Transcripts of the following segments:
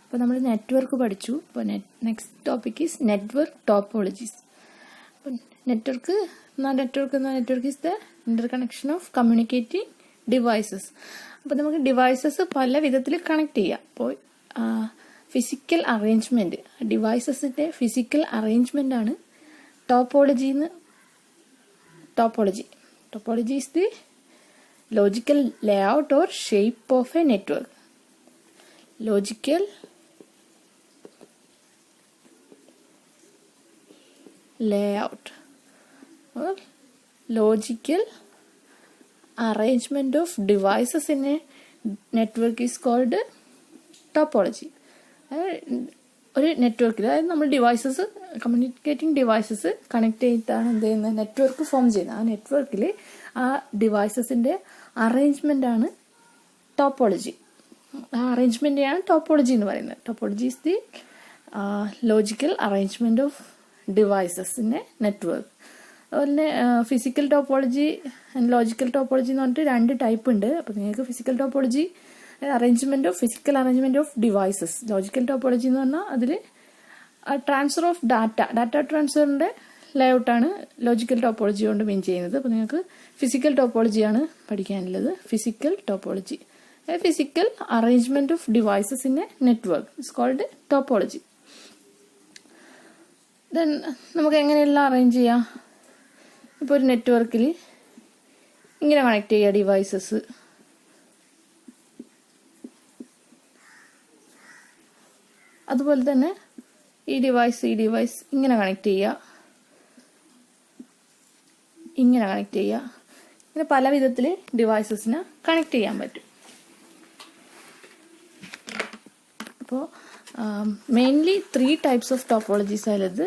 അപ്പോൾ നമ്മൾ നെറ്റ്വർക്ക് പഠിച്ചു. അപ്പോൾ next topic is network topologies. അപ്പോൾ network is the interconnection of communicating devices. അപ്പോൾ നമുക്ക് ഡിവൈസസ് പല വിധത്തിൽ കണക്ട് ചെയ്യാം. അപ്പോൾ ഫിസിക്കൽ അറേഞ്ച്മെന്റ്, ഡിവൈസസിന്റെ ഫിസിക്കൽ അറേഞ്ച്മെന്റ് ആണ് topology. Topology is the logical layout or shape of a network. Logical layout or logical arrangement of devices in a network is called topology. ഒരു നെറ്റ്വർക്കിൽ, അതായത് നമ്മൾ ഡിവൈസസ്, കമ്മ്യൂണിക്കേറ്റിംഗ് ഡിവൈസസ് കണക്ട് ചെയ്തിട്ടാണ് എന്ത് ചെയ്യുന്നത്, network form ചെയ്യുന്നത്. ആ നെറ്റ്വർക്കിൽ ആ ഡിവൈസസിന്റെ അറേഞ്ച്മെന്റ് ആണ് ടോപ്പോളജി. ആ അറേഞ്ച്മെന്റിനെയാണ് ടോപ്പോളജി എന്ന് പറയുന്നത്. Topology is the logical arrangement of devices in a network. അതുപോലെ physical topology and logical topology എന്ന് പറഞ്ഞിട്ട് രണ്ട് ടൈപ്പ് ഉണ്ട്. അപ്പോൾ നിങ്ങൾക്ക് physical topology physical arrangement of devices. Logical topology എന്ന് പറഞ്ഞാൽ അതിൽ ട്രാൻസ്ഫർ ഓഫ് ഡാറ്റ ട്രാൻസ്ഫറിന്റെ ലേഔട്ടാണ് ലോജിക്കൽ ടോപ്പോളജി കൊണ്ട് മീൻ ചെയ്യുന്നത്. അപ്പോൾ നിങ്ങൾക്ക് ഫിസിക്കൽ ടോപ്പോളജിയാണ് പഠിക്കാനുള്ളത്. Physical topology, physical arrangement of devices in a network is called topology. Then നമുക്ക് എങ്ങനെയെല്ലാം അറേഞ്ച് ചെയ്യാം? ഇപ്പോൾ ഒരു നെറ്റ്വർക്കിൽ ഇങ്ങനെ കണക്ട് ചെയ്യുക ഡിവൈസസ്. അതുപോലെ തന്നെ ഈ ഡിവൈസ് ഇങ്ങനെ കണക്ട് ചെയ്യുക, ഇങ്ങനെ പല വിധത്തിൽ ഡിവൈസസിനെ കണക്ട് ചെയ്യാൻ പറ്റും. അപ്പോൾ മെയിൻലി 3 ടൈപ്സ് ഓഫ് ടോപ്പോളജീസ് ആയത്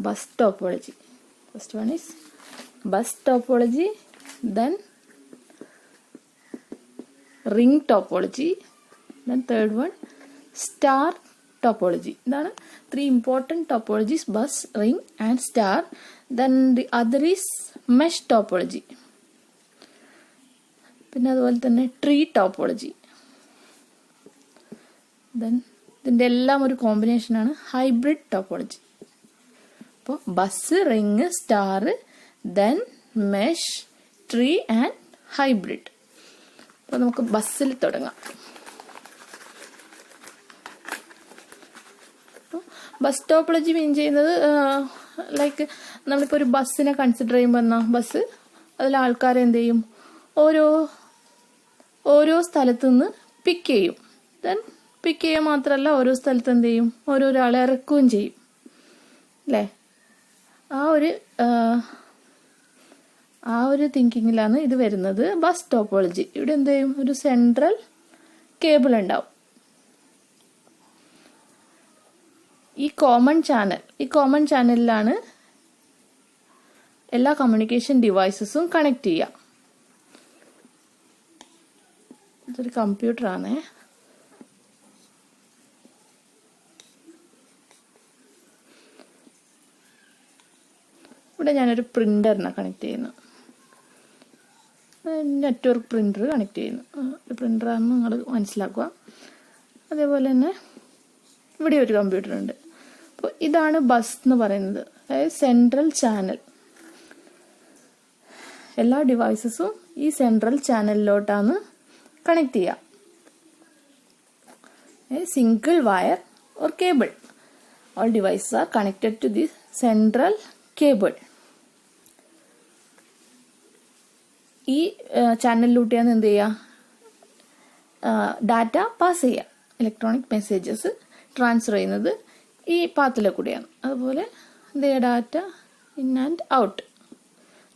bus topology. First one is bus topology, then ring topology, then third one star topology. ഇതാണ് 3 important topologies: bus, ring and star. Then the other is mesh topology. പിന്നെ അതുപോലെ തന്നെ tree topology. Then ഇതിന്റെ എല്ലാം ഒരു combination ആണ് hybrid topology. അപ്പോൾ bus, ring, star, then mesh, tree and hybrid. അപ്പോൾ നമുക്ക് ബസ്സിൽ തുടങ്ങാം. ബസ് ടോപ്പോളജി മീൻ ചെയ്യുന്നത് ലൈക്ക് നമ്മളിപ്പോൾ ഒരു ബസ്സിനെ കൺസിഡർ ചെയ്യുമ്പോൾ എന്നാ, ബസ് അതിൽ ആൾക്കാരെ എന്ത് ചെയ്യും, ഓരോ സ്ഥലത്തു നിന്ന് പിക്ക് ചെയ്യും. ദെൻ പിക്ക് ചെയ്യുക മാത്രമല്ല, ഓരോ സ്ഥലത്ത് എന്ത് ചെയ്യും, ഓരോരാളെ ഇറക്കുകയും ചെയ്യും അല്ലേ. ആ ഒരു തിങ്കിങ്ങിലാണ് ഇത് വരുന്നത്, ബസ് ടോപ്പോളജി. ഇവിടെ എന്ത് ചെയ്യും, ഒരു സെൻട്രൽ കേബിൾ ഉണ്ടാവും. ഈ കോമൺ ചാനലിലാണ് എല്ലാ കമ്മ്യൂണിക്കേഷൻ ഡിവൈസസും കണക്ട് ചെയ്യുക. ഇതൊരു കമ്പ്യൂട്ടറാണേ. ഇവിടെ ഞാനൊരു പ്രിന്ററിനെ കണക്ട് ചെയ്യുന്നു, നെറ്റ്വർക്ക് പ്രിന്റർ കണക്ട് ചെയ്യുന്നു. ഒരു പ്രിന്ററാണെന്ന് നിങ്ങൾ മനസ്സിലാക്കുക. അതേപോലെ തന്നെ ഇവിടെ ഒരു കമ്പ്യൂട്ടർ ഉണ്ട്. അപ്പോൾ ഇതാണ് ബസ് എന്ന് പറയുന്നത്, അതായത് സെൻട്രൽ ചാനൽ. എല്ലാ ഡിവൈസസും ഈ സെൻട്രൽ ചാനലിലോട്ടാണ് കണക്ട് ചെയ്യുക. Single wire or cable. All devices are connected to the central cable. ഈ ചാനലിലൂടെയാണ് എന്ത് ചെയ്യുക, ഡാറ്റ പാസ് ചെയ്യുക. ഇലക്ട്രോണിക് മെസ്സേജസ് ട്രാൻസ്ഫർ ചെയ്യുന്നത് ഈ പാത്തിലെ കൂടെയാണ്. അതുപോലെ എന്ത് ചെയ്യുക, data in and out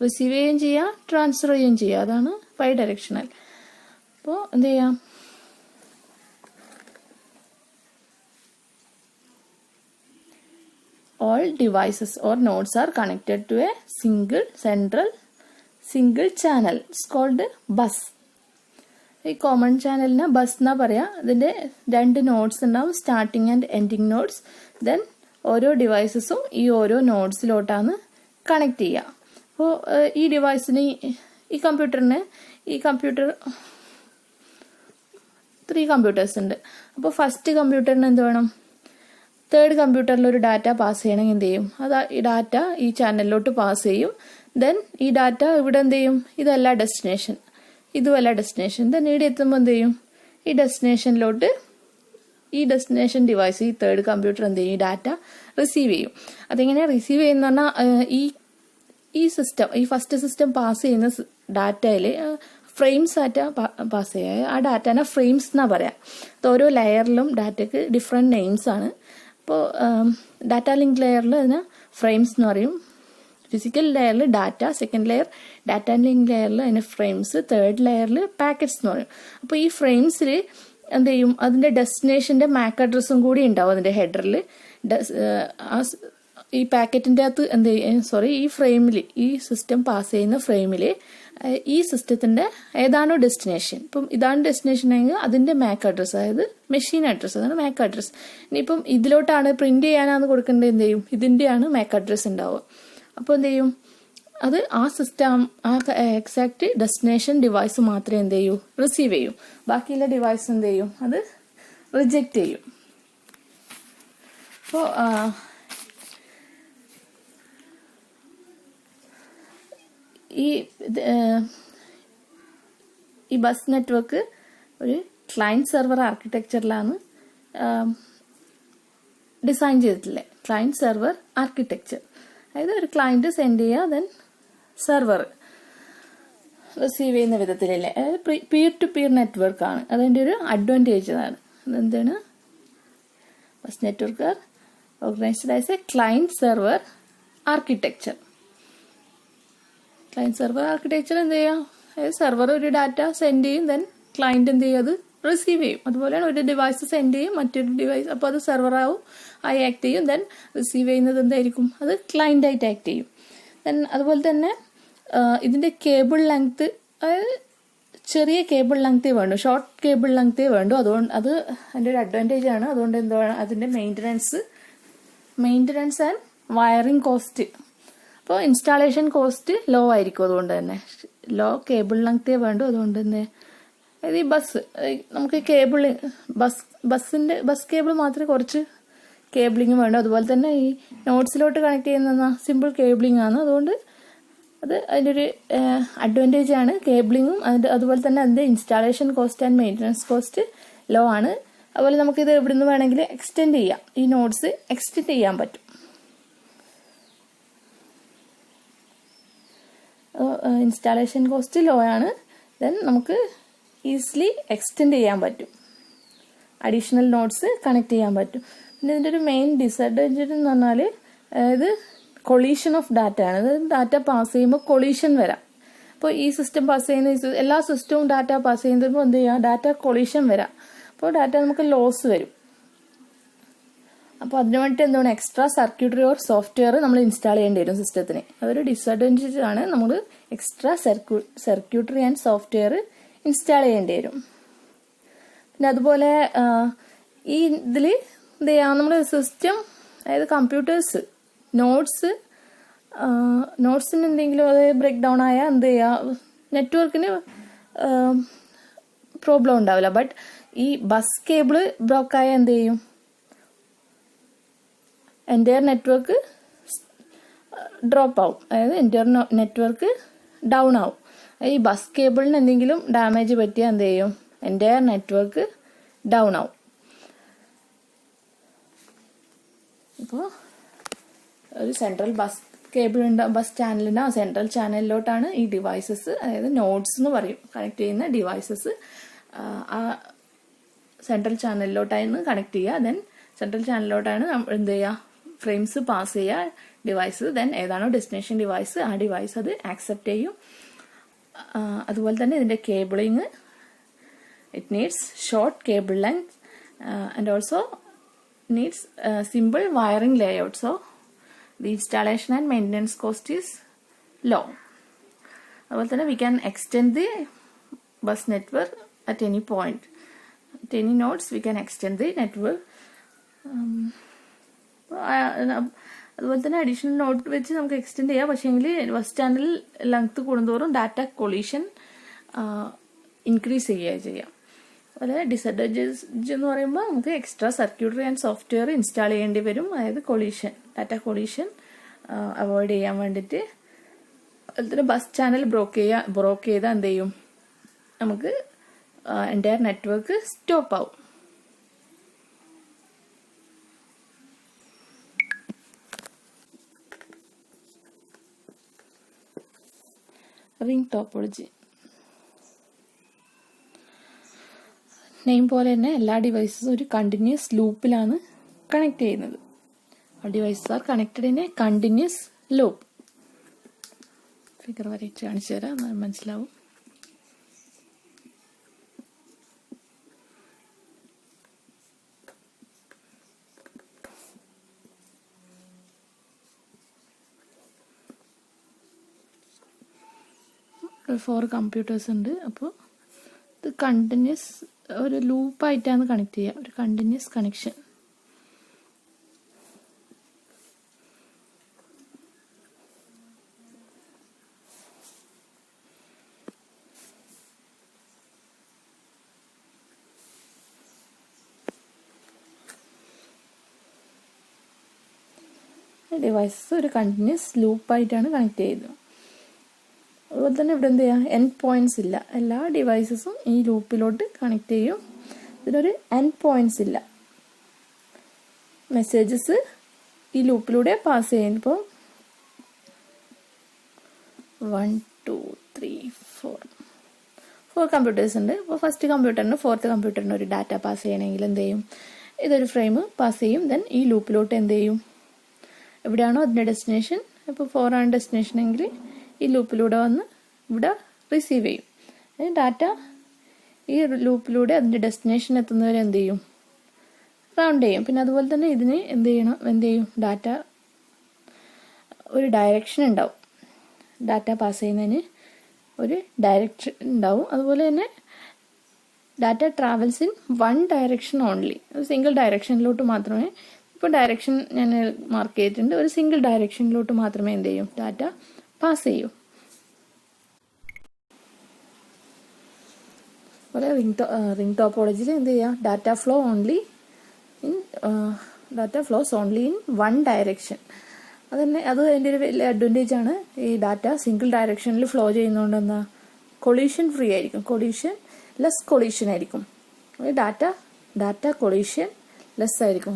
receive ചെയ്യുകയും ചെയ്യുക, ട്രാൻസ്ഫർ ചെയ്യുകയും ചെയ്യുക. അതാണ് ബൈ ഡയറക്ഷണൽ. അപ്പോൾ എന്ത് ചെയ്യാം, all devices or nodes are connected to a single channel. It's called bus. ഈ കോമൺ ചാനലിന് ബസ് എന്നാ പറയാ. ഇതിന്റെ 2 നോഡ്സ് ഉണ്ടാവും, starting and ending nodes. Then ഓരോ ഡിവൈസസും ഈ ഓരോ നോഡ്സിലോട്ടാണ് കണക്ട് ചെയ്യുക. അപ്പോൾ ഈ ഡിവൈസിന് ഈ കമ്പ്യൂട്ടർ 3 കമ്പ്യൂട്ടേഴ്സ് ഉണ്ട്. അപ്പോൾ ഫസ്റ്റ് കമ്പ്യൂട്ടറിന് എന്ത് വേണം, തേർഡ് കമ്പ്യൂട്ടറിൽ ഒരു ഡാറ്റ പാസ് ചെയ്യണമെങ്കിൽ എന്ത് ചെയ്യും, അത് ഈ ഡാറ്റ ഈ ചാനലിലോട്ട് പാസ് ചെയ്യും. ദെൻ ഈ ഡാറ്റ ഇവിടെ എന്ത് ചെയ്യും, ഇതല്ല ഡെസ്റ്റിനേഷൻ, ഇതുമല്ല ഡെസ്റ്റിനേഷൻ. ദെൻ ഇവിടെ എത്തുമ്പോൾ എന്ത് ചെയ്യും, ഈ ഡെസ്റ്റിനേഷനിലോട്ട് ഈ ഡെസ്റ്റിനേഷൻ ഡിവൈസ്, ഈ തേർഡ് കമ്പ്യൂട്ടർ എന്ത് ചെയ്യും, ഈ ഡാറ്റ റിസീവ് ചെയ്യും. അതെങ്ങനെയാണ് റിസീവ് ചെയ്യുന്ന പറഞ്ഞാൽ ഈ സിസ്റ്റം, ഈ ഫസ്റ്റ് സിസ്റ്റം പാസ് ചെയ്യുന്ന ഡാറ്റയിൽ ഫ്രെയിംസ് ഡാറ്റ പാസ് ചെയ്യുക. ആ ഡാറ്റനെ ഫ്രെയിംസ് എന്നാ പറയാം. അത് ഓരോ ലെയറിലും ഡാറ്റയ്ക്ക് ഡിഫറെൻറ്റ് നെയിംസ് ആണ്. അപ്പോൾ ഡാറ്റ ലിങ്ക് ലെയറിൽ അതിന് ഫ്രെയിംസ് എന്ന് പറയും, ഫിസിക്കൽ ലെയറിൽ data, second layer data link ലെയറിൽ അതിന് ഫ്രെയിംസ്, തേർഡ് ലെയറിൽ പാക്കറ്റ്സ് എന്ന് പറയും. അപ്പോൾ ഈ ഫ്രെയിംസിൽ എന്ത് ചെയ്യും, അതിൻ്റെ ഡെസ്റ്റിനേഷൻ്റെ മാക് അഡ്രസ്സും കൂടി ഉണ്ടാവും അതിൻ്റെ ഹെഡറിൽ. ഈ പാക്കറ്റിൻ്റെ അകത്ത് എന്ത് ചെയ്യും, ഈ ഫ്രെയിമിൽ, ഈ സിസ്റ്റം പാസ് ചെയ്യുന്ന ഫ്രെയിമിൽ ഈ സിസ്റ്റത്തിൻ്റെ ഏതാണോ ഡെസ്റ്റിനേഷൻ, ഇപ്പം ഇതാണ് ഡെസ്റ്റിനേഷൻ എങ്കിൽ അതിൻ്റെ മാക് അഡ്രസ്സ്, അതായത് മെഷീൻ അഡ്രസ്സ്, അതാണ് മാക് അഡ്രസ്സ്. ഇനിയിപ്പം ഇതിലോട്ടാണ് പ്രിന്റ് ചെയ്യാനാണ് കൊടുക്കേണ്ടത്, എന്ത് ചെയ്യും, ഇതിൻ്റെയാണ് മാക് അഡ്രസ്സ് ഉണ്ടാവുക. അപ്പോൾ എന്ത് ചെയ്യും, അത് ആ സിസ്റ്റം, ആ എക്സാക്ട് ഡെസ്റ്റിനേഷൻ ഡിവൈസ് മാത്രമേ എന്ത് ചെയ്യൂ, റിസീവ് ചെയ്യും. ബാക്കിയുള്ള ഡിവൈസ് എന്ത് ചെയ്യും, അത് റിജക്റ്റ് ചെയ്യും. അപ്പോൾ ഈ ബസ് നെറ്റ്വർക്ക് ഒരു ക്ലയൻറ്റ് സെർവർ ആർക്കിടെക്ചറിലാണ് ഡിസൈൻ ചെയ്തിട്ടുള്ളത്. ക്ലയൻറ്റ് സെർവർ ആർക്കിടെക്ചർ, അതായത് ഒരു ക്ലയൻറ്റ് സെൻഡ് ചെയ്യുക, ദെൻ സെർവർ റിസീവ് ചെയ്യുന്ന വിധത്തിലല്ലേ. അതായത് പിയർ ടു പിയർ നെറ്റ്വർക്കാണ്, അതിൻ്റെ ഒരു അഡ്വാൻറ്റേജ് ആണ്. അതെന്താണ്, bus network organised as A client server architecture. Client server architecture എന്ത് ചെയ്യാം, അതായത് സെർവർ ഒരു ഡാറ്റ സെൻഡ് ചെയ്യും, ദെൻ ക്ലയൻറ്റ് എന്ത് ചെയ്യും, അത് റിസീവ് ചെയ്യും. അതുപോലെയാണ് ഒരു ഡിവൈസ് സെൻഡ് ചെയ്യും, മറ്റൊരു ഡിവൈസ്, അപ്പോൾ അത് സെർവറാവും ആയി ആക്ട് ചെയ്യും. ദെൻ റിസീവ് ചെയ്യുന്നത് എന്തായിരിക്കും, അത് ക്ലയൻ്റ് ആയിട്ട് ആക്ട് ചെയ്യും. ദെൻ അതുപോലെ തന്നെ ഇതിൻ്റെ കേബിൾ ലെങ്ത്, അതായത് ചെറിയ കേബിൾ ലെങ്തേ വേണ്ടു, ഷോർട്ട് കേബിൾ ലെങ്തേ വേണ്ടു. അതുകൊണ്ട് അത് അതിൻ്റെ ഒരു അഡ്വാൻറ്റേജ് ആണ്. അതുകൊണ്ട് എന്താണ് അതിൻ്റെ മെയിൻ്റനൻസ് ആൻഡ് വയറിംഗ് കോസ്റ്റ്, അപ്പോൾ ഇൻസ്റ്റാളേഷൻ കോസ്റ്റ് ലോ ആയിരിക്കും. അതുകൊണ്ട് തന്നെ ലോ കേബിൾ ലെങ്തേ വേണ്ടു. അതുകൊണ്ട് തന്നെ അതായത് ഈ നമുക്ക് ബസ് കേബിൾ മാത്രമേ കുറച്ച് കേബിളിങ് വേണ്ടു. അതുപോലെ തന്നെ ഈ നോട്ട്സിലോട്ട് കണക്ട് ചെയ്യുന്ന സിമ്പിൾ കേബിളിംഗ് ആണ്. അതുകൊണ്ട് അതിൻ്റെ ഒരു അഡ്വാൻറ്റേജ് ആണ് കേബിളിങ്ങും. അതുപോലെ തന്നെ അതിൻ്റെ installation cost and maintenance cost low ആണ്. അതുപോലെ നമുക്കിത് എവിടെ നിന്ന് വേണമെങ്കിൽ എക്സ്റ്റെൻഡ് ചെയ്യാം, ഈ നോട്ട്സ് എക്സ്റ്റെൻഡ് ചെയ്യാൻ പറ്റും. ഇൻസ്റ്റാളേഷൻ കോസ്റ്റ് ലോ ആണ്. ദെൻ നമുക്ക് ഈസിലി എക്സ്റ്റെൻഡ് ചെയ്യാൻ പറ്റും, അഡീഷണൽ നോട്ട്സ് കണക്ട് ചെയ്യാൻ പറ്റും. പിന്നെ ഇതിൻ്റെ ഒരു മെയിൻ ഡിസഡ്വാൻറ്റേജ് എന്ന് പറഞ്ഞാൽ അതായത് കൊളീഷൻ ഓഫ് ഡാറ്റ ആണ്. അതായത് ഡാറ്റ പാസ് ചെയ്യുമ്പോൾ കൊളീഷൻ വരാം. അപ്പോൾ ഈ സിസ്റ്റം പാസ് ചെയ്യുന്ന എല്ലാ സിസ്റ്റവും ഡാറ്റ പാസ് ചെയ്യുമ്പോൾ എന്ത് ചെയ്യുക, ഡാറ്റ കൊളീഷൻ വരാം. അപ്പോൾ ഡാറ്റ നമുക്ക് ലോസ് വരും. അപ്പോൾ അതിനു വേണ്ടിയിട്ട് എന്താണ് എക്സ്ട്രാ സർക്യൂട്ടറി ഓർ സോഫ്റ്റ്വെയർ നമ്മൾ ഇൻസ്റ്റാൾ ചെയ്യേണ്ടി വരും സിസ്റ്റത്തിന്. അതൊരു ഡിസഡ്വാൻറ്റേജ് ആണ്. നമ്മൾ extra circuitry and software install ചെയ്യേണ്ടി വരും. പിന്നെ അതുപോലെ ഈ ഇതിൽ എന്ത് ചെയ്യാം, നമ്മുടെ സിസ്റ്റം, അതായത് കമ്പ്യൂട്ടേഴ്സ് നോട്ട്സിന് എന്തെങ്കിലും അത് ബ്രേക്ക് ഡൗൺ ആയാൽ എന്ത് ചെയ്യുക, നെറ്റ്വർക്കിന് പ്രോബ്ലം ഉണ്ടാവില്ല. ബട്ട് ഈ ബസ് കേബിള് ബ്ലോക്ക് ആയാൽ എന്ത് ചെയ്യും, എൻ്റയർ നെറ്റ്വർക്ക് ഡ്രോപ്പ് ആവും, അതായത് എൻ്റയർ നെറ്റ്വർക്ക് ഡൗൺ ആവും. ഈ ബസ് കേബിളിന് എന്തെങ്കിലും ഡാമേജ് പറ്റിയാൽ എന്ത് ചെയ്യും, എൻ്റയർ നെറ്റ്വർക്ക് ഡൗൺ ആവും. ഇപ്പോൾ ഒരു സെൻട്രൽ ബസ് കേബിൾ ഉണ്ടാവും, ബസ് ചാനലുണ്ട്. ആ സെൻട്രൽ ചാനലിലോട്ടാണ് ഈ ഡിവൈസസ്, അതായത് നോഡ്സ് എന്ന് പറയും, കണക്ട് ചെയ്യുന്ന ഡിവൈസസ് ആ സെൻട്രൽ ചാനലിലോട്ടാണ് കണക്ട് ചെയ്യുക. ദെൻ സെൻട്രൽ ചാനലിലോട്ടാണ് എന്ത് ചെയ്യുക, ഫ്രെയിംസ് പാസ് ചെയ്യുക ഡിവൈസ്. ദെൻ ഏതാണോ ഡെസ്റ്റിനേഷൻ ഡിവൈസ്, ആ ഡിവൈസ് അത് ആക്സെപ്റ്റ് ചെയ്യും. അതുപോലെ തന്നെ ഇതിൻ്റെ cabling, it needs short cable length and also needs simple wiring layout, so the installation and maintenance cost is low. അതുപോലെ തന്നെ we can extend the bus network at any point, at any nodes we can extend the network. അതുപോലെ തന്നെ additional node വെച്ച് നമുക്ക് extend ചെയ്യാം. പക്ഷേങ്കിൽ bus channel length കൂടുന്തോറും data collision increase ചെയ്യാം. അതുപോലെ ഡിസഡ്വാൻറ്റേജ് എന്ന് പറയുമ്പോൾ നമുക്ക് extra circuitry and software install ചെയ്യേണ്ടി വരും. അതായത് ഡാറ്റ കൊളീഷൻ അവോയ്ഡ് ചെയ്യാൻ വേണ്ടിയിട്ട്. അതുപോലെ തന്നെ ബസ് ചാനൽ ബ്രോക്ക് ചെയ്താൽ എന്ത് ചെയ്യും, നമുക്ക് എൻ്റയർ നെറ്റ്വർക്ക് സ്റ്റോപ്പ് ആവും. റിംഗ് ടോപ്പോളജി നെയിം പോലെ തന്നെ എല്ലാ ഡിവൈസസും ഒരു കണ്ടിന്യൂസ് ലൂപ്പിലാണ് കണക്ട് ചെയ്യുന്നത്. Devices are connected in a continuous loop. Figure വരയിട്ട് കാണിച്ചു തരാം, മനസ്സിലാവും. ഫോർ കമ്പ്യൂട്ടേഴ്സ് ഉണ്ട്. അപ്പോൾ ഇത് കണ്ടിന്യൂസ് ഒരു ലൂപ്പായിട്ടാണ് കണക്ട് ചെയ്യുക, ഒരു കണ്ടിന്യൂസ് കണക്ഷൻ. ഡിവൈസസ് ഒരു കണ്ടിന്യൂസ് ലൂപ്പായിട്ടാണ് കണക്ട് ചെയ്യുന്നത്. അതുപോലെ തന്നെ ഇവിടെ എന്ത് ചെയ്യുക, എൻഡ് പോയിന്റ്സ് ഇല്ല. എല്ലാ ഡിവൈസസും ഈ ലൂപ്പിലോട്ട് കണക്ട് ചെയ്യും. ഇതിനൊരു എൻഡ് പോയിന്റ്സ് ഇല്ല. മെസ്സേജസ് ഈ ലൂപ്പിലൂടെ പാസ് ചെയ്യും. ഇപ്പോൾ 1 2 3 4 കമ്പ്യൂട്ടേഴ്സ് ഉണ്ട്. ഇപ്പോൾ ഫസ്റ്റ് കമ്പ്യൂട്ടറിന് ഫോർത്ത് കമ്പ്യൂട്ടറിന് ഒരു ഡാറ്റ പാസ് ചെയ്യണമെങ്കിൽ എന്ത് ചെയ്യും, ഇതൊരു ഫ്രെയിം പാസ് ചെയ്യും. ദെൻ ഈ ലൂപ്പിലോട്ട് എന്ത് ചെയ്യും, എവിടെയാണോ അതിൻ്റെ ഡെസ്റ്റിനേഷൻ, ഇപ്പോൾ 4 ആണ് ഡെസ്റ്റിനേഷൻ എങ്കിൽ ഈ ലൂപ്പിലൂടെ വന്ന് ഇവിടെ റിസീവ് ചെയ്യും. ഡാറ്റ ഈ ലൂപ്പിലൂടെ അതിൻ്റെ ഡെസ്റ്റിനേഷൻ എത്തുന്നവരെ എന്ത് ചെയ്യും, റൗണ്ട് ചെയ്യും. പിന്നെ അതുപോലെ തന്നെ ഇതിന് എന്ത് ചെയ്യും, ഡാറ്റ ഒരു ഡയറക്ഷൻ ഉണ്ടാവും. ഡാറ്റ പാസ് ചെയ്യുന്നതിന് ഒരു ഡയറക്ഷൻ ഉണ്ടാവും. അതുപോലെ തന്നെ data travels in one direction only, single ഡയറക്ഷനിലോട്ട് മാത്രമേ. ഇപ്പോൾ ഡയറക്ഷൻ ഞാൻ മാർക്ക് ചെയ്തിട്ടുണ്ട്. ഒരു സിംഗിൾ ഡയറക്ഷനിലോട്ട് മാത്രമേ എന്ത് ചെയ്യും, ഡാറ്റ പാസ് ചെയ്യൂ. അതുപോലെ റിംഗ് ടോപ്പോളജിയിൽ എന്ത് ചെയ്യുക, data flows only in one direction. അത് അതിൻ്റെ ഒരു വലിയ അഡ്വാൻറ്റേജ് ആണ്. ഈ ഡാറ്റ സിംഗിൾ ഡയറക്ഷനിൽ ഫ്ലോ ചെയ്യുന്നതുകൊണ്ട് എന്താ, കൊളീഷൻ ഫ്രീ ആയിരിക്കും, ലെസ് കൊളീഷൻ ആയിരിക്കും. ഡാറ്റ കൊളീഷൻ ലെസ് ആയിരിക്കും.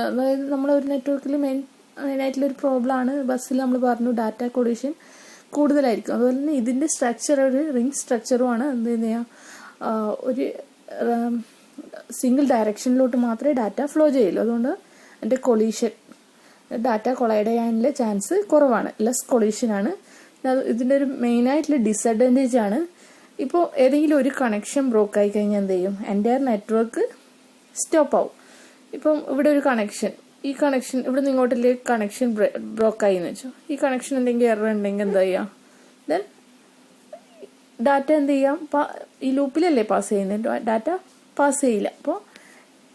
അതായത് നമ്മളൊരു നെറ്റ്വർക്കിൽ മെയിനായിട്ടുള്ളൊരു പ്രോബ്ലം ആണ്. ബസ്സിൽ നമ്മൾ പറഞ്ഞു ഡാറ്റ കൊളീഷൻ കൂടുതലായിരിക്കും. അതുപോലെ തന്നെ ഇതിൻ്റെ സ്ട്രക്ചർ ഒരു റിംഗ് സ്ട്രക്ചറുമാണ്. എന്ത് ചെയ്യുക, ഒരു സിംഗിൾ ഡയറക്ഷനിലോട്ട് മാത്രമേ ഡാറ്റ ഫ്ലോ ചെയ്യുള്ളൂ. അതുകൊണ്ട് എൻ്റെ ഡാറ്റ കൊളൈഡ് ചെയ്യാനുള്ള ചാൻസ് കുറവാണ്, ലെസ് കൊളീഷനാണ്. ഇതിൻ്റെ ഒരു മെയിനായിട്ടുള്ള ഡിസഡ്വാൻറ്റേജ് ആണ്, ഇപ്പോൾ ഏതെങ്കിലും ഒരു കണക്ഷൻ ബ്രോക്ക് ആയി കഴിഞ്ഞാൽ എന്ത് ചെയ്യും, എൻ്റയർ നെറ്റ്വർക്ക് സ്റ്റോപ്പ് ആവും. ഇപ്പം ഇവിടെ ഒരു കണക്ഷൻ, ഈ കണക്ഷൻ ഇവിടെ നിന്ന് ഇങ്ങോട്ടിലേക്ക് കണക്ഷൻ ബ്രോക്കായി എന്ന് വെച്ചോ. ഈ കണക്ഷൻ എന്തെങ്കിലും എറർ ഉണ്ടെങ്കിൽ എന്താ ചെയ്യുക, ദെൻ ഡാറ്റ എന്ത് ചെയ്യാം, ഈ ലൂപ്പിലല്ലേ പാസ് ചെയ്യുന്നത്, ഡാറ്റ പാസ് ചെയ്യില്ല. അപ്പോൾ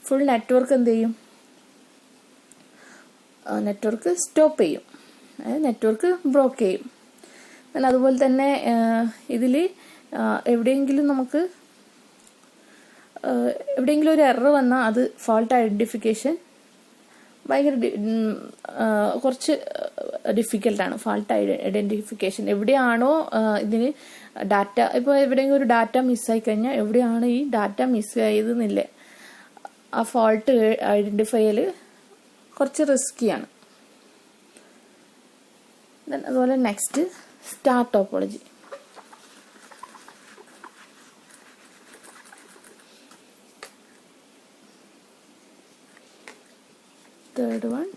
ഫുൾ നെറ്റ്വർക്ക് എന്ത് ചെയ്യും, നെറ്റ്വർക്ക് സ്റ്റോപ്പ് ചെയ്യും, നെറ്റ്വർക്ക് ബ്രോക്ക് ചെയ്യും. അതുപോലെ തന്നെ ഇതിൽ എവിടെയെങ്കിലും ഒരു എറർ വന്നാൽ അത് ഫോൾട്ട് ഐഡന്റിഫിക്കേഷൻ കുറച്ച് ഡിഫിക്കൽട്ടാണ്. ഫോൾട്ട് ഐഡന്റിഫിക്കേഷൻ എവിടെയാണോ ഇതിന് ഡാറ്റ, ഇപ്പോൾ എവിടെയെങ്കിലും ഒരു ഡാറ്റ മിസ്സായി കഴിഞ്ഞാൽ എവിടെയാണ് ഈ ഡാറ്റ മിസ്സായതെന്നില്ലേ, ആ ഫോൾട്ട് ഐഡന്റിഫൈ ചെയ്യൽ കുറച്ച് റിസ്കിയാണ്. അതുപോലെ next star topology. Third one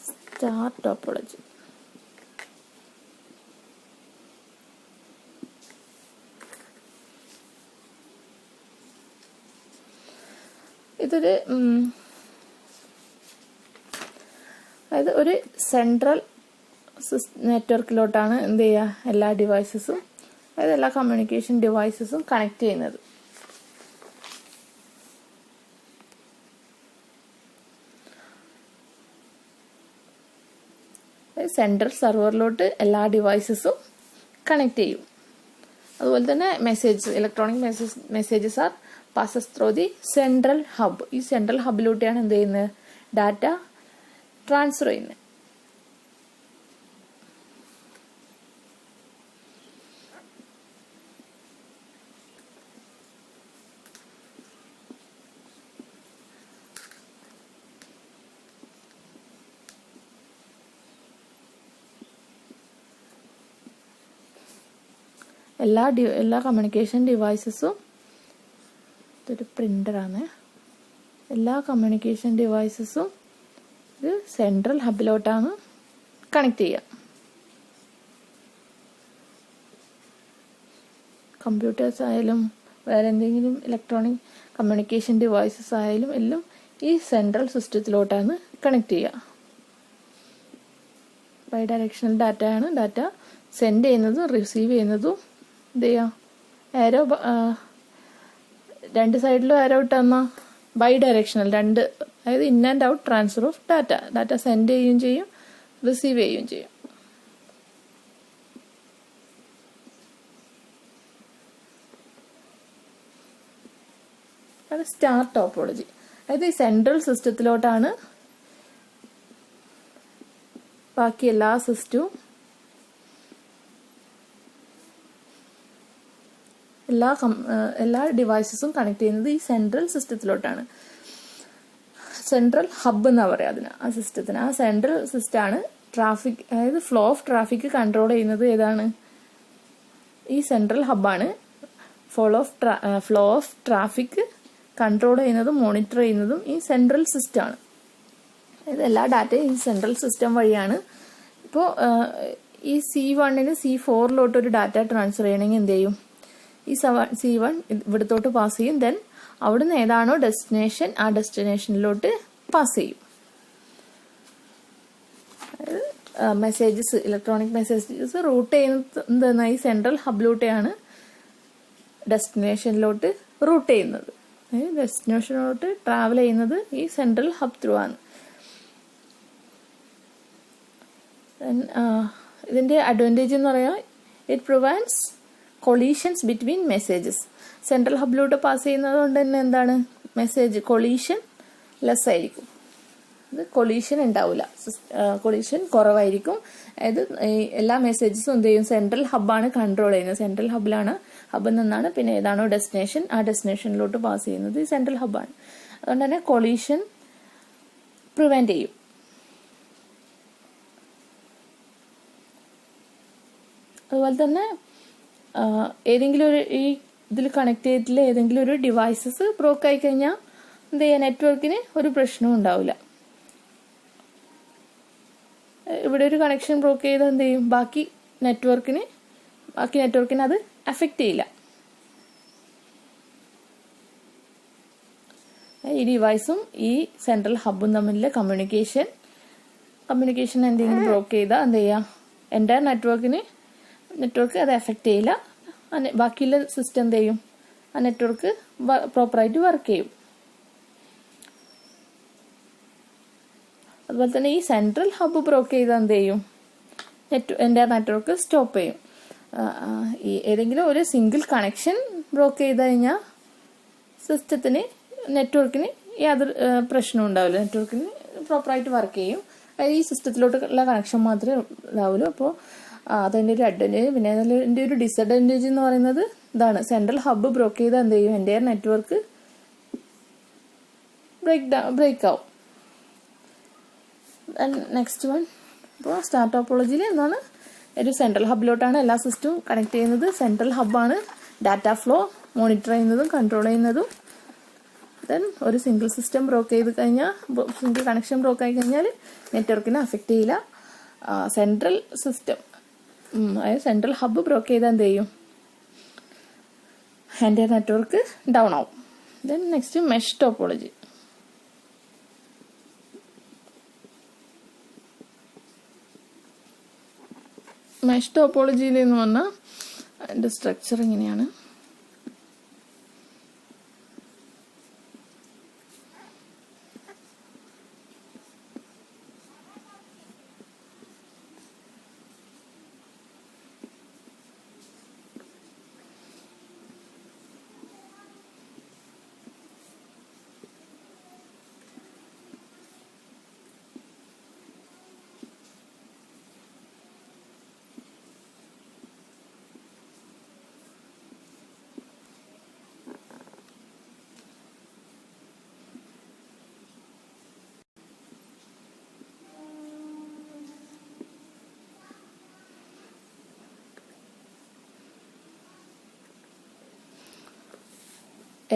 star topology. ഇതൊരു അതായത് ഒരു സെൻട്രൽ നെറ്റ്വർക്കിലോട്ടാണ് എന്ത് ചെയ്യുക, എല്ലാ ഡിവൈസസും, അതായത് എല്ലാ കമ്മ്യൂണിക്കേഷൻ ഡിവൈസസും കണക്ട് ചെയ്യുന്നത്. സെൻട്രൽ സെർവറിലോട്ട് എല്ലാ ഡിവൈസസും കണക്ട് ചെയ്യും. അതുപോലെ തന്നെ electronic messages R passes through the central hub. ഈ സെൻട്രൽ ഹബിലൂടെയാണ് എന്ത് ചെയ്യുന്നത്, ഡാറ്റ ട്രാൻസ്ഫർ ചെയ്യുന്നത്. എല്ലാ കമ്മ്യൂണിക്കേഷൻ ഡിവൈസസും, ഇതൊരു പ്രിൻ്ററാണ്, എല്ലാ കമ്മ്യൂണിക്കേഷൻ ഡിവൈസസും ഇത് സെൻട്രൽ ഹബിലോട്ടാണ് കണക്ട് ചെയ്യുക. കമ്പ്യൂട്ടേഴ്സ് ആയാലും വേറെ എന്തെങ്കിലും ഇലക്ട്രോണിക് കമ്മ്യൂണിക്കേഷൻ ഡിവൈസസ് ആയാലും എല്ലാം ഈ സെൻട്രൽ സിസ്റ്റത്തിലോട്ടാണ് കണക്ട് ചെയ്യുക. ബൈ ഡയറക്ഷണൽ ഡാറ്റയാണ്. ഡാറ്റ സെൻഡ് ചെയ്യുന്നതും റിസീവ് ചെയ്യുന്നതും എന്ത് ചെയ്യാം, ആരോ രണ്ട് സൈഡിലും ആരോ ഇട്ടെന്നാൽ ബൈ ഡയറക്ഷണൽ, അതായത് in and out transfer of data send ചെയ്യുകയും ചെയ്യും, റിസീവ് ചെയ്യുകയും ചെയ്യും. അത് സ്റ്റാർ ടോപ്പോളജി. അതായത് ഈ സെൻട്രൽ സിസ്റ്റത്തിലോട്ടാണ് ബാക്കി എല്ലാ സിസ്റ്റവും, എല്ലാ ഡിവൈസസും കണക്ട് ചെയ്യുന്നത് ഈ സെൻട്രൽ സിസ്റ്റത്തിലോട്ടാണ്. സെൻട്രൽ ഹബ് എന്നാ പറയാ അതിന്, ആ സിസ്റ്റത്തിന്. ആ സെൻട്രൽ സിസ്റ്റമാണ് ട്രാഫിക്, അതായത് ഫ്ലോ ഓഫ് ട്രാഫിക് കൺട്രോൾ ചെയ്യുന്നത് ഏതാണ്, ഈ സെൻട്രൽ ഹബ്ബാണ്. ഫ്ലോ ഓഫ് ട്രാഫിക് കൺട്രോൾ ചെയ്യുന്നതും മോണിറ്റർ ചെയ്യുന്നതും ഈ സെൻട്രൽ സിസ്റ്റമാണ്. അതായത് എല്ലാ ഡാറ്റയും ഈ സെൻട്രൽ സിസ്റ്റം വഴിയാണ്. ഇപ്പോൾ ഈ C1 C4 ഒരു ഡാറ്റ ട്രാൻസ്ഫർ ചെയ്യണമെങ്കിൽ എന്ത് ചെയ്യും, ഈ C1 ഇവിടത്തോട്ട് പാസ് ചെയ്യും. ദെൻ അവിടുന്ന് ഏതാണോ ഡെസ്റ്റിനേഷൻ ആ ഡെസ്റ്റിനേഷനിലോട്ട് പാസ് ചെയ്യും. ഇലക്ട്രോണിക് മെസ്സേജസ് റൂട്ട് ചെയ്യുന്നത് ഈ സെൻട്രൽ ഹബിലൂടെയാണ് ഡെസ്റ്റിനേഷനിലോട്ട് റൂട്ട് ചെയ്യുന്നത്. ഡെസ്റ്റിനേഷനിലോട്ട് ട്രാവൽ ചെയ്യുന്നത് ഈ സെൻട്രൽ ഹബ് ത്രൂ ആണ്. ഇതിന്റെ അഡ്വാൻറ്റേജ് എന്ന് പറയാം, it prevents collisions between messages. Central ഹബിലോട്ട് പാസ് ചെയ്യുന്നത് കൊണ്ട് തന്നെ എന്താണ്, മെസ്സേജ് കൊളീഷൻ ലെസ് ആയിരിക്കും. ഇത് കൊളീഷൻ ഉണ്ടാവില്ല, കൊളീഷൻ കുറവായിരിക്കും. അതായത് എല്ലാ മെസ്സേജസും എന്ത് ചെയ്യും, സെൻട്രൽ ഹബ്ബാണ് കൺട്രോൾ ചെയ്യുന്നത്. സെൻട്രൽ ഹബിൽ നിന്നാണ് പിന്നെ ഏതാണോ ഡെസ്റ്റിനേഷൻ ആ ഡെസ്റ്റിനേഷനിലോട്ട് പാസ് ചെയ്യുന്നത് ഈ സെൻട്രൽ ഹബ്ബാണ്. അതുകൊണ്ട് തന്നെ കൊളീഷൻ പ്രിവെന്റ് ചെയ്യും. അതുപോലെ തന്നെ ഏതെങ്കിലും ഒരു ഈ ഇതിൽ കണക്ട് ചെയ്തിട്ടുള്ള ഏതെങ്കിലും ഒരു ഡിവൈസസ് ബ്രോക്ക് ആയി കഴിഞ്ഞാൽ എന്ത് ചെയ്യുക, നെറ്റ്വർക്കിന് ഒരു പ്രശ്നവും ഉണ്ടാവില്ല. ഇവിടെ ഒരു കണക്ഷൻ ബ്രോക്ക് ചെയ്താൽ എന്ത് ചെയ്യും, ബാക്കി നെറ്റ്വർക്കിന് അത് അഫക്റ്റ് ചെയ്യില്ല. ഈ ഡിവൈസും ഈ സെൻട്രൽ ഹബും തമ്മിലുള്ള കമ്മ്യൂണിക്കേഷൻ എന്തെങ്കിലും ബ്രോക്ക് ചെയ്താൽ എന്ത് ചെയ്യുക, എൻ്റയർ നെറ്റ്വർക്ക് അത് എഫക്റ്റ് ചെയ്യില്ല. ബാക്കിയുള്ള സിസ്റ്റം എന്ത് ചെയ്യും, ആ നെറ്റ്വർക്ക് പ്രോപ്പറായിട്ട് വർക്ക് ചെയ്യും. അതുപോലെ തന്നെ ഈ സെൻട്രൽ ഹബ് ബ്രോക്ക് ചെയ്താൽ എന്ത് ചെയ്യും, എൻ്റയർ നെറ്റ്വർക്ക് സ്റ്റോപ്പ് ചെയ്യും. ഈ ഏതെങ്കിലും ഒരു സിംഗിൾ കണക്ഷൻ ബ്രോക്ക് ചെയ്ത് കഴിഞ്ഞാൽ നെറ്റ്വർക്കിന് യാതൊരു പ്രശ്നവും ഉണ്ടാവില്ല. നെറ്റ്വർക്കിന് പ്രോപ്പറായിട്ട് വർക്ക് ചെയ്യും. ഈ സിസ്റ്റത്തിലോട്ടുള്ള കണക്ഷൻ മാത്രമേ ഇതാവുള്ളൂ. അപ്പോൾ അതിൻ്റെ ഒരു അഡ്വാൻറ്റേജ്. പിന്നെ അതിൻ്റെ ഒരു ഡിസഡ്വാൻറ്റേജ് എന്ന് പറയുന്നത് ഇതാണ്, സെൻട്രൽ ഹബ്ബ് ബ്രോക്ക് ചെയ്താൽ എന്ത് ചെയ്യും, എൻ്റയർ നെറ്റ്വർക്ക് ബ്രേക്ക് ആവും. നെക്സ്റ്റ് വൺ, ഇപ്പോൾ സ്റ്റാർ ടോപ്പോളജിയിൽ എന്താണ്, ഒരു സെൻട്രൽ ഹബിലോട്ടാണ് എല്ലാ സിസ്റ്റവും കണക്ട് ചെയ്യുന്നത്. സെൻട്രൽ ഹബ്ബാണ് ഡാറ്റ ഫ്ലോ മോണിറ്റർ ചെയ്യുന്നതും കൺട്രോൾ ചെയ്യുന്നതും. ദെൻ ഒരു സിംഗിൾ സിസ്റ്റം ബ്രോക്ക് ചെയ്ത് കഴിഞ്ഞാൽ, സിംഗിൾ കണക്ഷൻ ബ്രോക്ക് ആയി കഴിഞ്ഞാൽ നെറ്റ്വർക്കിനെ അഫക്റ്റ് ചെയ്യില്ല. സെൻട്രൽ സിസ്റ്റം അതായത് സെൻട്രൽ ഹബ്ബ് ബ്രോക്ക് ചെയ്താൽ എന്ത് ചെയ്യും, എൻ്റയർ നെറ്റ്വർക്ക് ഡൗൺ ആവും. Then next mesh topology. Mesh ടോപ്പോളജിയിൽ എന്ന് പറഞ്ഞാൽ അതിൻ്റെ സ്ട്രക്ചർ ഇങ്ങനെയാണ്.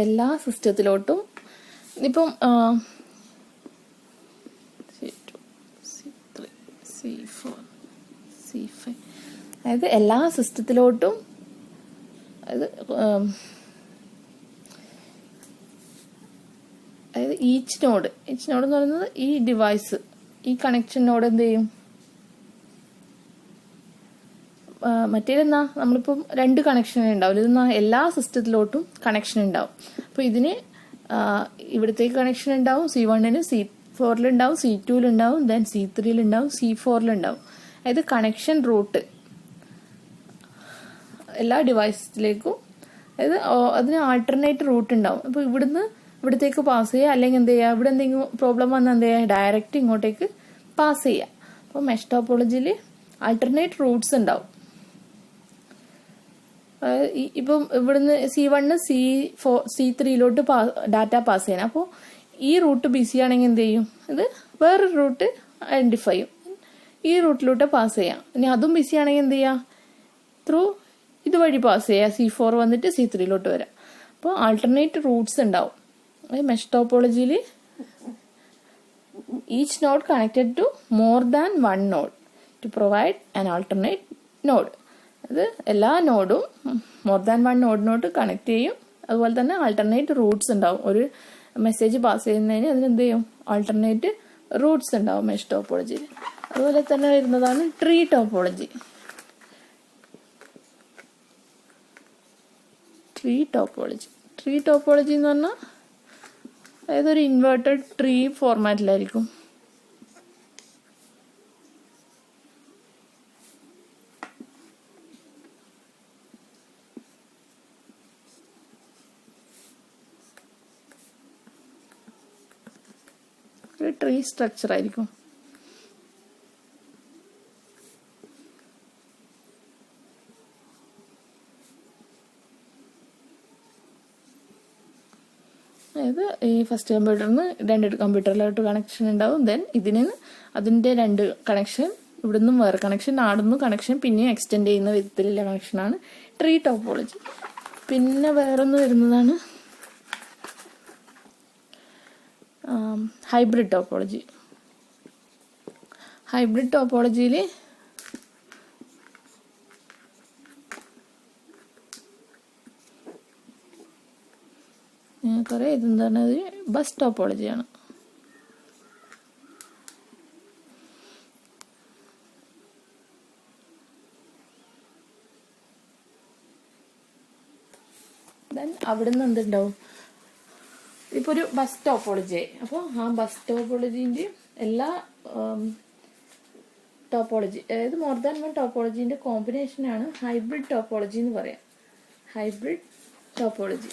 എല്ലാ സിസ്റ്റത്തിലോട്ടും ഇപ്പം C2 C3 C4 C5 അതായത് എല്ലാ സിസ്റ്റത്തിലോട്ടും അതായത് ഈച്ച് നോഡ് എന്ന് പറയുന്നത് ഈ ഡിവൈസ്, ഈ കണക്ഷൻ നോഡ് എന്ത് ചെയ്യും, മറ്റേതെന്നാ നമ്മളിപ്പം 2 കണക്ഷൻ ഉണ്ടാവില്ല, ഇതെന്നാ എല്ലാ സിസ്റ്റത്തിലോട്ടും കണക്ഷൻ ഉണ്ടാവും. അപ്പോൾ ഇതിന് ഇവിടത്തേക്ക് കണക്ഷൻ ഉണ്ടാവും, C1-ന് C4-ലുണ്ടാവും, C2-ലുണ്ടാവും, ദെൻ C3-ലുണ്ടാവും, C4-ലുണ്ടാവും. അതായത് കണക്ഷൻ റൂട്ട് എല്ലാ ഡിവൈസിലേക്കും, അതായത് അതിന് ആൾട്ടർനേറ്റ് റൂട്ട് ഉണ്ടാവും. അപ്പോൾ ഇവിടത്തേക്ക് പാസ് ചെയ്യുക, അല്ലെങ്കിൽ എന്ത് ചെയ്യുക, ഇവിടെ എന്തെങ്കിലും പ്രോബ്ലം വന്നാൽ എന്ത് ചെയ്യുക, ഡയറക്റ്റ് ഇങ്ങോട്ടേക്ക് പാസ് ചെയ്യുക. അപ്പോൾ മെഷ് ടോപ്പോളജിയിൽ ആൾട്ടർനേറ്റ് റൂട്ട്സ് ഉണ്ടാവും. ഇപ്പം ഇവിടുന്ന് C1 C4 C3-ലോട്ട് ഡാറ്റ പാസ് ചെയ്യണം. അപ്പോൾ ഈ റൂട്ട് ബിസി ആണെങ്കിൽ എന്ത് ചെയ്യും, ഇത് വേറൊരു റൂട്ട് ഐഡന്റിഫൈ ചെയ്യും, ഈ റൂട്ടിലോട്ട് പാസ് ചെയ്യാം. ഇനി അതും ബിസി ആണെങ്കിൽ എന്ത് ചെയ്യാം, ത്രൂ ഇതുവഴി പാസ് ചെയ്യുക, C4 വന്നിട്ട് C3-ലോട്ട് വരാം. അപ്പോൾ ആൾട്ടർനേറ്റ് റൂട്ട്സ് ഉണ്ടാവും. മെഷ് ടോപ്പോളജിയിൽ each node connected to more than 1 node to provide an alternate node. അത് എല്ലാ നോഡും മോർ ദാൻ 1 നോഡിനോട്ട് കണക്ട് ചെയ്യും. അതുപോലെ തന്നെ ആൾട്ടർനേറ്റ് റൂട്ട്സ് ഉണ്ടാവും. ഒരു മെസ്സേജ് പാസ് ചെയ്യുന്നതിന് അതിനെന്ത് ചെയ്യും, ആൾട്ടർനേറ്റ് റൂട്ട്സ് ഉണ്ടാവും മെഷ് ടോപ്പോളജിയിൽ. അതുപോലെ തന്നെ വരുന്നതാണ് ട്രീ ടോപ്പോളജി. ട്രീ ടോപ്പോളജി എന്ന് പറഞ്ഞാൽ അതായത് ഒരു ഇൻവേർട്ടഡ് ട്രീ ഫോർമാറ്റിലായിരിക്കും. ഒരു ട്രീ സ്ട്രക്ചർ ആയിരിക്കും. അതായത് ഈ ഫസ്റ്റ് കമ്പ്യൂട്ടറിന് 2 കമ്പ്യൂട്ടറിലോട്ട് കണക്ഷൻ ഉണ്ടാവും. ദെൻ അതിൻ്റെ 2 കണക്ഷൻ, ഇവിടുന്നും വേറെ കണക്ഷൻ, ആടുന്നു കണക്ഷൻ, പിന്നെയും എക്സ്റ്റെൻഡ് ചെയ്യുന്ന വിധത്തിലുള്ള കണക്ഷനാണ് ട്രീ ടോപ്പോളജി. പിന്നെ വേറൊന്ന് വരുന്നതാണ് ഹൈബ്രിഡ് ടോപ്പോളജി. ഹൈബ്രിഡ് ടോപ്പോളജിയിൽ കുറെ ഇതെന്താണ്, ബസ് ടോപ്പോളജിയാണ്. ദെൻ അവിടുന്ന് എന്തുണ്ടാവും, ഇപ്പോൾ ഒരു ബസ് ടോപ്പോളജി ആയി. അപ്പോൾ ആ ബസ് ടോപ്പോളജീൻ്റെ എല്ലാ ടോപ്പോളജി, അതായത് മോർ ദാൻ 1 ടോപ്പോളജീൻ്റെ കോമ്പിനേഷനാണ് ഹൈബ്രിഡ് ടോപ്പോളജി എന്ന് പറയാം. Hybrid topology.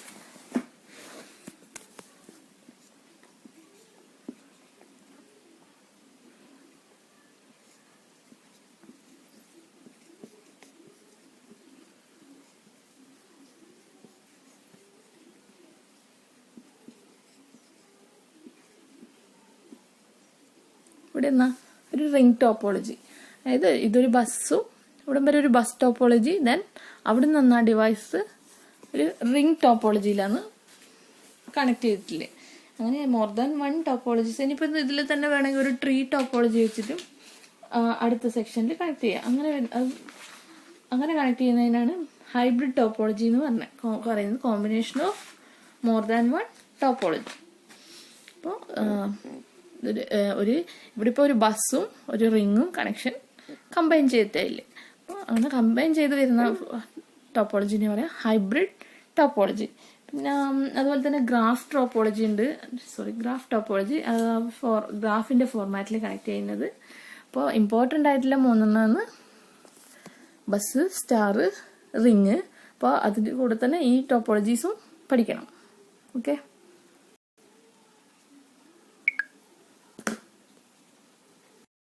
ഇവിടെ എന്നാ ഒരു റിംഗ് ടോപ്പോളജി, അതായത് ഇതൊരു ബസ്സും ഇവിടം വരെ ഒരു ബസ് ടോപ്പോളജി. ദെൻ അവിടെ നിന്ന് ആ ഡിവൈസ് ഒരു റിംഗ് ടോപ്പോളജിയിലാണ് കണക്ട് ചെയ്തിട്ടില്ലേ. അങ്ങനെ മോർ ദാൻ 1 ടോപ്പോളജീസ്. ഇനിയിപ്പോൾ ഇതിൽ തന്നെ വേണമെങ്കിൽ ഒരു ട്രീ ടോപ്പോളജി വെച്ചിട്ടും അടുത്ത സെക്ഷനിൽ കണക്ട് ചെയ്യാം. അങ്ങനെ കണക്ട് ചെയ്യുന്നതിനാണ് ഹൈബ്രിഡ് ടോപ്പോളജി എന്ന് പറയുന്നത്. Combination of more than 1 topology. അപ്പോൾ ഇവിടെ ഇപ്പോൾ ഒരു ബസ്സും ഒരു റിങ്ങും കണക്ഷൻ കമ്പൈൻ ചെയ്തിട്ടില്ലേ. അപ്പോൾ അങ്ങനെ കമ്പൈൻ ചെയ്ത് വരുന്ന ടോപ്പോളജിനെ പറയാം ഹൈബ്രിഡ് ടോപ്പോളജി. പിന്നെ അതുപോലെ തന്നെ ഗ്രാഫ് ടോപ്പോളജി ഉണ്ട്. ഗ്രാഫ് ടോപ്പോളജി ഗ്രാഫിൻ്റെ ഫോർമാറ്റിൽ കണക്ട് ചെയ്യുന്നത്. അപ്പോൾ ഇമ്പോർട്ടൻ്റ് ആയിട്ടുള്ള 3 ബസ്, സ്റ്റാർ, റിങ്. അപ്പോൾ അതിൻ്റെ കൂടെ തന്നെ ഈ ടോപ്പോളജീസും പഠിക്കണം. ഓക്കെ.